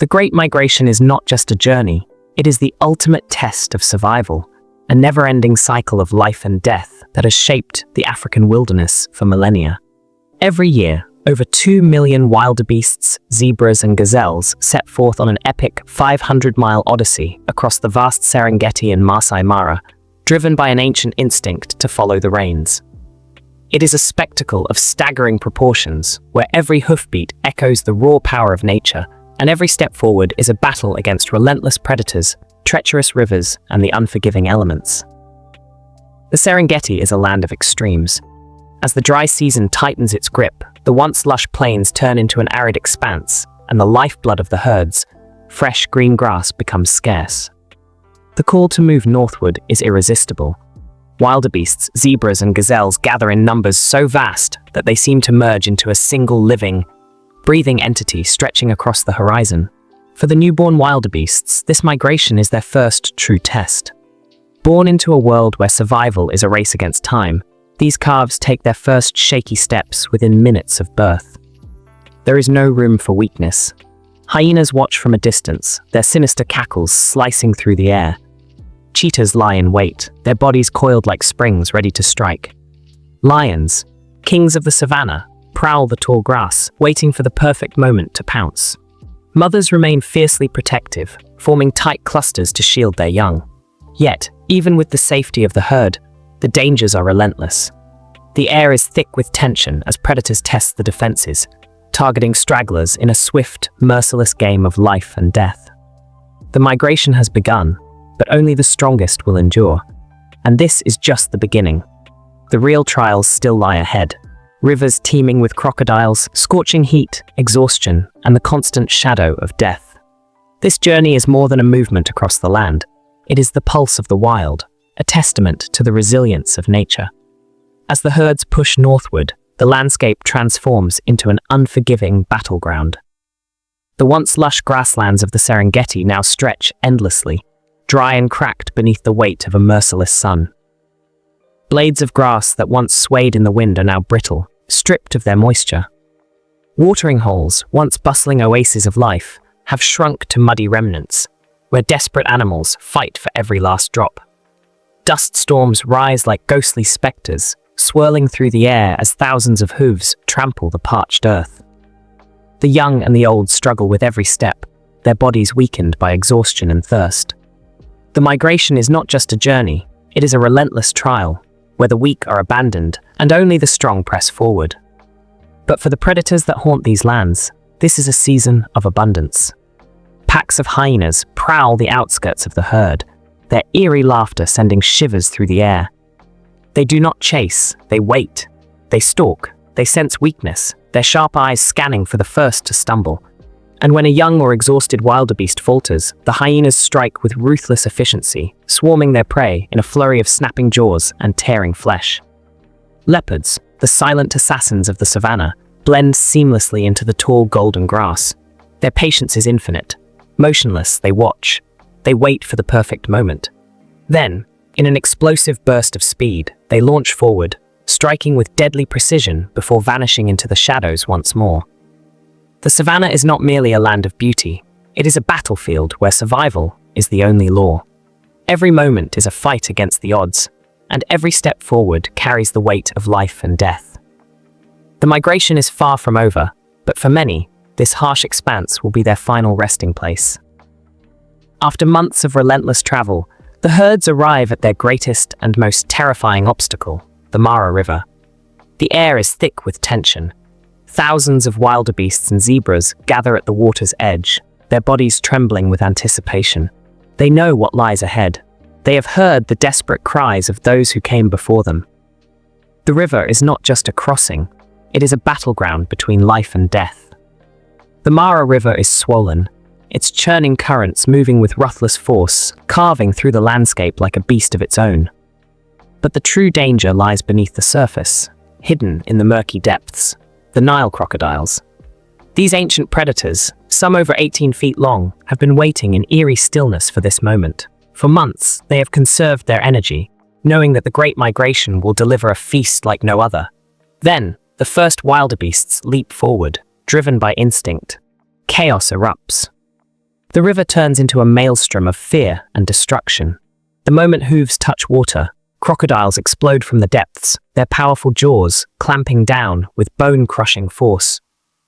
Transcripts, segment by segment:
The Great Migration is not just a journey, it is the ultimate test of survival, a never-ending cycle of life and death that has shaped the African wilderness for millennia. Every year, over 2 million wildebeests, zebras and gazelles set forth on an epic 500-mile odyssey across the vast Serengeti and Maasai Mara, driven by an ancient instinct to follow the reins. It is a spectacle of staggering proportions, where every hoofbeat echoes the raw power of nature, and every step forward is a battle against relentless predators, treacherous rivers, and the unforgiving elements. The Serengeti is a land of extremes. As the dry season tightens its grip, the once lush plains turn into an arid expanse, and the lifeblood of the herds, fresh green grass, becomes scarce. The call to move northward is irresistible. Wildebeests, zebras, and gazelles gather in numbers so vast that they seem to merge into a single living, breathing entity stretching across the horizon. For the newborn wildebeests, this migration is their first true test. Born into a world where survival is a race against time, these calves take their first shaky steps within minutes of birth. There is no room for weakness. Hyenas watch from a distance, their sinister cackles slicing through the air. Cheetahs lie in wait, their bodies coiled like springs ready to strike. Lions, kings of the savannah, prowl the tall grass, waiting for the perfect moment to pounce. Mothers remain fiercely protective, forming tight clusters to shield their young. Yet, even with the safety of the herd, the dangers are relentless. The air is thick with tension as predators test the defenses, targeting stragglers in a swift, merciless game of life and death. The migration has begun, but only the strongest will endure. And this is just the beginning. The real trials still lie ahead. Rivers teeming with crocodiles, scorching heat, exhaustion, and the constant shadow of death. This journey is more than a movement across the land. It is the pulse of the wild, a testament to the resilience of nature. As the herds push northward, the landscape transforms into an unforgiving battleground. The once lush grasslands of the Serengeti now stretch endlessly, dry and cracked beneath the weight of a merciless sun. Blades of grass that once swayed in the wind are now brittle, stripped of their moisture. Watering holes, once bustling oases of life, have shrunk to muddy remnants, where desperate animals fight for every last drop. Dust storms rise like ghostly specters, swirling through the air as thousands of hooves trample the parched earth. The young and the old struggle with every step, their bodies weakened by exhaustion and thirst. The migration is not just a journey, it is a relentless trial, where the weak are abandoned and only the strong press forward. But for the predators that haunt these lands, this is a season of abundance. Packs of hyenas prowl the outskirts of the herd, their eerie laughter sending shivers through the air. They do not chase, they wait. They stalk, they sense weakness, their sharp eyes scanning for the first to stumble. And when a young or exhausted wildebeest falters, the hyenas strike with ruthless efficiency, swarming their prey in a flurry of snapping jaws and tearing flesh. Leopards, the silent assassins of the savannah, blend seamlessly into the tall golden grass. Their patience is infinite. Motionless, they watch. They wait for the perfect moment. Then, in an explosive burst of speed, they launch forward, striking with deadly precision before vanishing into the shadows once more. The savannah is not merely a land of beauty, it is a battlefield where survival is the only law. Every moment is a fight against the odds, and every step forward carries the weight of life and death. The migration is far from over, but for many, this harsh expanse will be their final resting place. After months of relentless travel, the herds arrive at their greatest and most terrifying obstacle, the Mara River. The air is thick with tension. Thousands of wildebeests and zebras gather at the water's edge, their bodies trembling with anticipation. They know what lies ahead. They have heard the desperate cries of those who came before them. The river is not just a crossing, it is a battleground between life and death. The Mara River is swollen, its churning currents moving with ruthless force, carving through the landscape like a beast of its own. But the true danger lies beneath the surface, hidden in the murky depths, the Nile crocodiles. These ancient predators, some over 18 feet long, have been waiting in eerie stillness for this moment. For months, they have conserved their energy, knowing that the Great Migration will deliver a feast like no other. Then, the first wildebeests leap forward, driven by instinct. Chaos erupts. The river turns into a maelstrom of fear and destruction. The moment hooves touch water, crocodiles explode from the depths, their powerful jaws clamping down with bone-crushing force.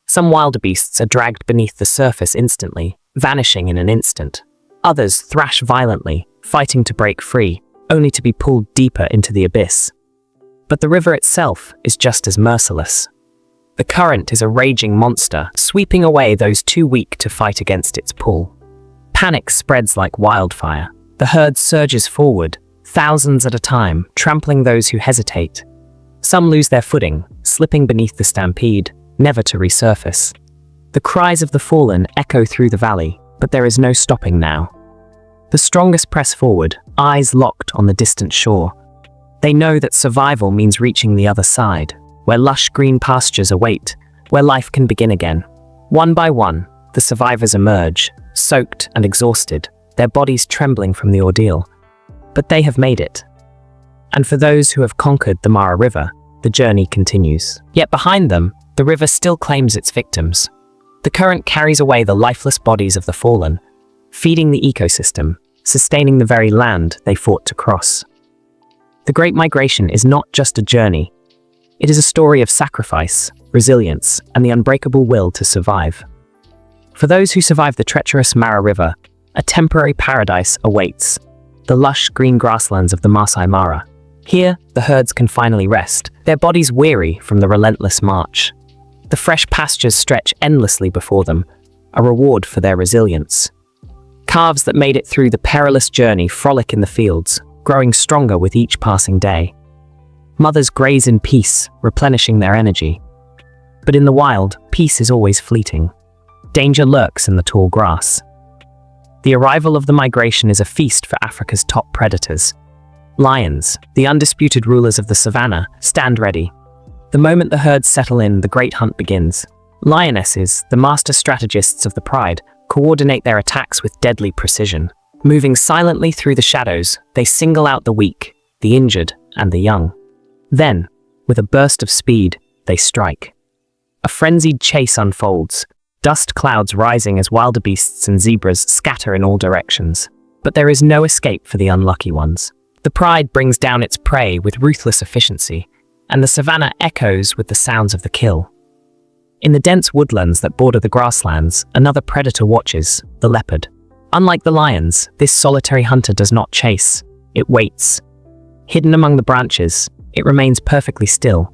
Some wildebeests are dragged beneath the surface instantly, vanishing in an instant. Others thrash violently, fighting to break free, only to be pulled deeper into the abyss. But the river itself is just as merciless. The current is a raging monster, sweeping away those too weak to fight against its pull. Panic spreads like wildfire. The herd surges forward, thousands at a time, trampling those who hesitate. Some lose their footing, slipping beneath the stampede, never to resurface. The cries of the fallen echo through the valley, but there is no stopping now. The strongest press forward, eyes locked on the distant shore. They know that survival means reaching the other side, where lush green pastures await, where life can begin again. One by one, the survivors emerge, soaked and exhausted, their bodies trembling from the ordeal. But they have made it. And for those who have conquered the Mara River, the journey continues. Yet behind them, the river still claims its victims. The current carries away the lifeless bodies of the fallen, feeding the ecosystem, sustaining the very land they fought to cross. The Great Migration is not just a journey. It is a story of sacrifice, resilience, and the unbreakable will to survive. For those who survive the treacherous Mara River, a temporary paradise awaits, the lush green grasslands of the Maasai Mara. Here, the herds can finally rest, their bodies weary from the relentless march. The fresh pastures stretch endlessly before them, a reward for their resilience. Calves that made it through the perilous journey frolic in the fields, growing stronger with each passing day. Mothers graze in peace, replenishing their energy. But in the wild, peace is always fleeting. Danger lurks in the tall grass. The arrival of the migration is a feast for Africa's top predators. Lions, the undisputed rulers of the savannah, stand ready. The moment the herds settle in, the great hunt begins. Lionesses, the master strategists of the pride, coordinate their attacks with deadly precision. Moving silently through the shadows, they single out the weak, the injured, and the young. Then, with a burst of speed, they strike. A frenzied chase unfolds, dust clouds rising as wildebeests and zebras scatter in all directions. But there is no escape for the unlucky ones. The pride brings down its prey with ruthless efficiency, and the savannah echoes with the sounds of the kill. In the dense woodlands that border the grasslands, another predator watches, the leopard. Unlike the lions, this solitary hunter does not chase, it waits. Hidden among the branches, it remains perfectly still,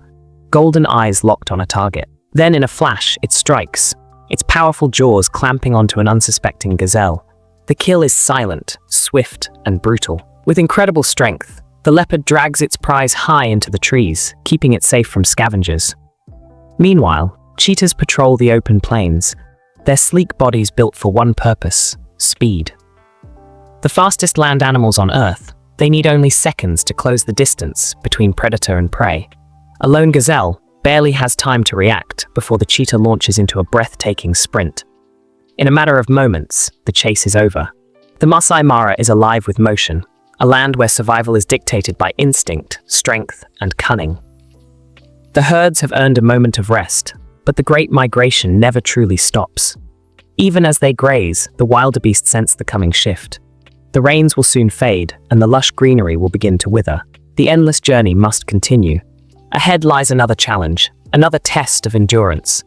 golden eyes locked on a target. Then in a flash, it strikes, its powerful jaws clamping onto an unsuspecting gazelle. The kill is silent, swift, and brutal. With incredible strength, the leopard drags its prize high into the trees, keeping it safe from scavengers. Meanwhile, cheetahs patrol the open plains, their sleek bodies built for one purpose: speed. The fastest land animals on Earth, they need only seconds to close the distance between predator and prey. A lone gazelle barely has time to react before the cheetah launches into a breathtaking sprint. In a matter of moments, the chase is over. The Maasai Mara is alive with motion, a land where survival is dictated by instinct, strength, and cunning. The herds have earned a moment of rest, but the Great Migration never truly stops. Even as they graze, the wildebeest sense the coming shift. The rains will soon fade, and the lush greenery will begin to wither. The endless journey must continue. Ahead lies another challenge, another test of endurance.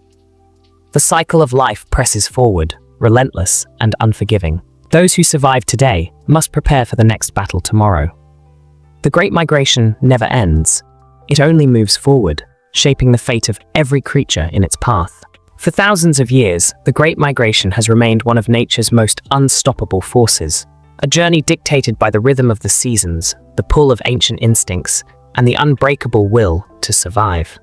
The cycle of life presses forward, relentless and unforgiving. Those who survive today must prepare for the next battle tomorrow. The Great Migration never ends. It only moves forward, shaping the fate of every creature in its path. For thousands of years, the Great Migration has remained one of nature's most unstoppable forces. A journey dictated by the rhythm of the seasons, the pull of ancient instincts, and the unbreakable will to survive.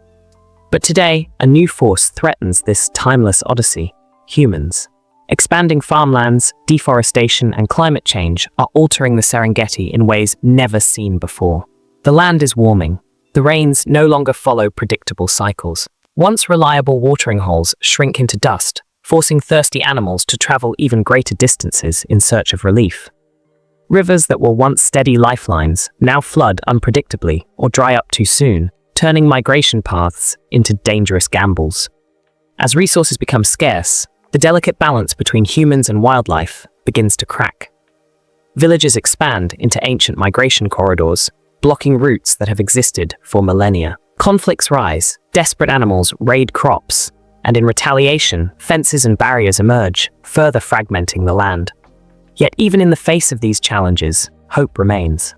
But today, a new force threatens this timeless odyssey: humans. Expanding farmlands, deforestation, and climate change are altering the Serengeti in ways never seen before. The land is warming. The rains no longer follow predictable cycles. Once reliable watering holes shrink into dust, forcing thirsty animals to travel even greater distances in search of relief. Rivers that were once steady lifelines now flood unpredictably or dry up too soon, turning migration paths into dangerous gambles. As resources become scarce, the delicate balance between humans and wildlife begins to crack. Villages expand into ancient migration corridors, blocking routes that have existed for millennia. Conflicts rise, desperate animals raid crops, and in retaliation, fences and barriers emerge, further fragmenting the land. Yet even in the face of these challenges, hope remains.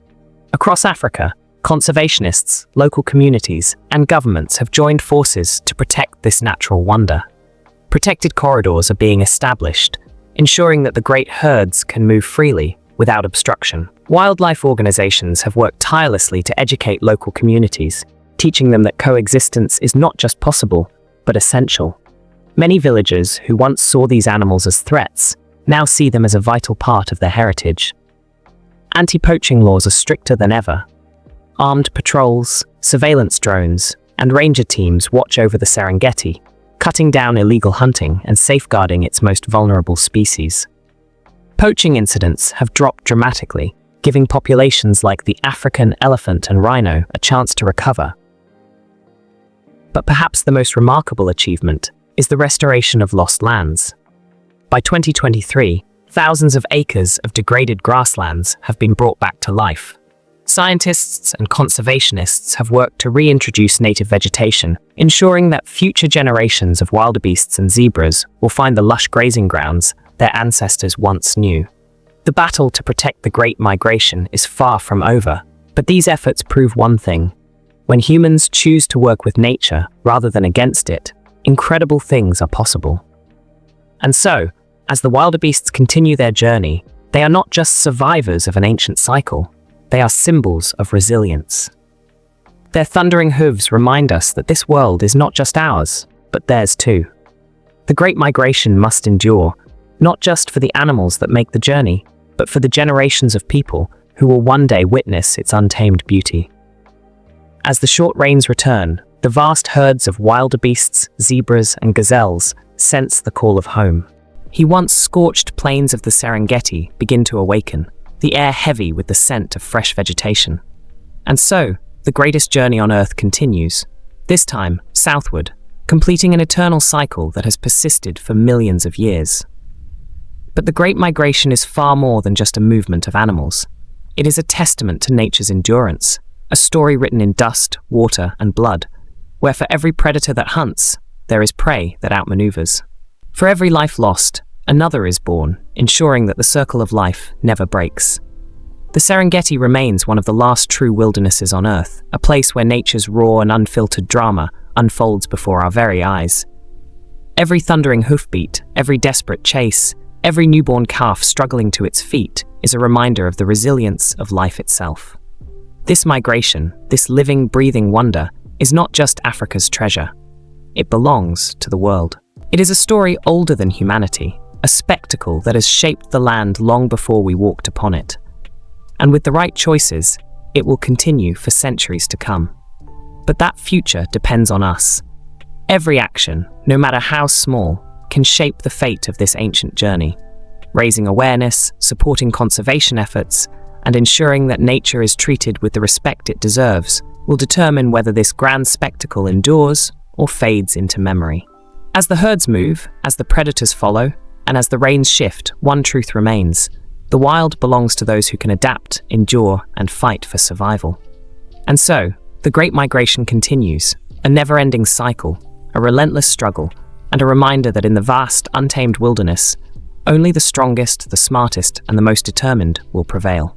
Across Africa, conservationists, local communities, and governments have joined forces to protect this natural wonder. Protected corridors are being established, ensuring that the great herds can move freely without obstruction. Wildlife organizations have worked tirelessly to educate local communities, teaching them that coexistence is not just possible, but essential. Many villagers who once saw these animals as threats now see them as a vital part of their heritage. Anti-poaching laws are stricter than ever. Armed patrols, surveillance drones, and ranger teams watch over the Serengeti, cutting down illegal hunting and safeguarding its most vulnerable species. Poaching incidents have dropped dramatically, giving populations like the African elephant and rhino a chance to recover. But perhaps the most remarkable achievement is the restoration of lost lands. By 2023, thousands of acres of degraded grasslands have been brought back to life. Scientists and conservationists have worked to reintroduce native vegetation, ensuring that future generations of wildebeests and zebras will find the lush grazing grounds their ancestors once knew. The battle to protect the Great Migration is far from over, but these efforts prove one thing. When humans choose to work with nature rather than against it, incredible things are possible. And so, as the wildebeests continue their journey, they are not just survivors of an ancient cycle, they are symbols of resilience. Their thundering hooves remind us that this world is not just ours, but theirs too. The Great Migration must endure, not just for the animals that make the journey, but for the generations of people who will one day witness its untamed beauty. As the short rains return, the vast herds of wildebeests, zebras, and gazelles sense the call of home. The once scorched plains of the Serengeti begin to awaken, the air heavy with the scent of fresh vegetation. And so, the greatest journey on Earth continues, this time southward, completing an eternal cycle that has persisted for millions of years. But the Great Migration is far more than just a movement of animals. It is a testament to nature's endurance, a story written in dust, water, and blood, where for every predator that hunts, there is prey that outmaneuvers. For every life lost, another is born, ensuring that the circle of life never breaks. The Serengeti remains one of the last true wildernesses on Earth, a place where nature's raw and unfiltered drama unfolds before our very eyes. Every thundering hoofbeat, every desperate chase, every newborn calf struggling to its feet is a reminder of the resilience of life itself. This migration, this living, breathing wonder, is not just Africa's treasure. It belongs to the world. It is a story older than humanity, a spectacle that has shaped the land long before we walked upon it. And with the right choices, it will continue for centuries to come. But that future depends on us. Every action, no matter how small, can shape the fate of this ancient journey. Raising awareness, supporting conservation efforts, and ensuring that nature is treated with the respect it deserves will determine whether this grand spectacle endures or fades into memory. As the herds move, as the predators follow, and as the rains shift, one truth remains. The wild belongs to those who can adapt, endure, and fight for survival. And so, the Great Migration continues, a never-ending cycle, a relentless struggle, and a reminder that in the vast, untamed wilderness, only the strongest, the smartest, and the most determined will prevail.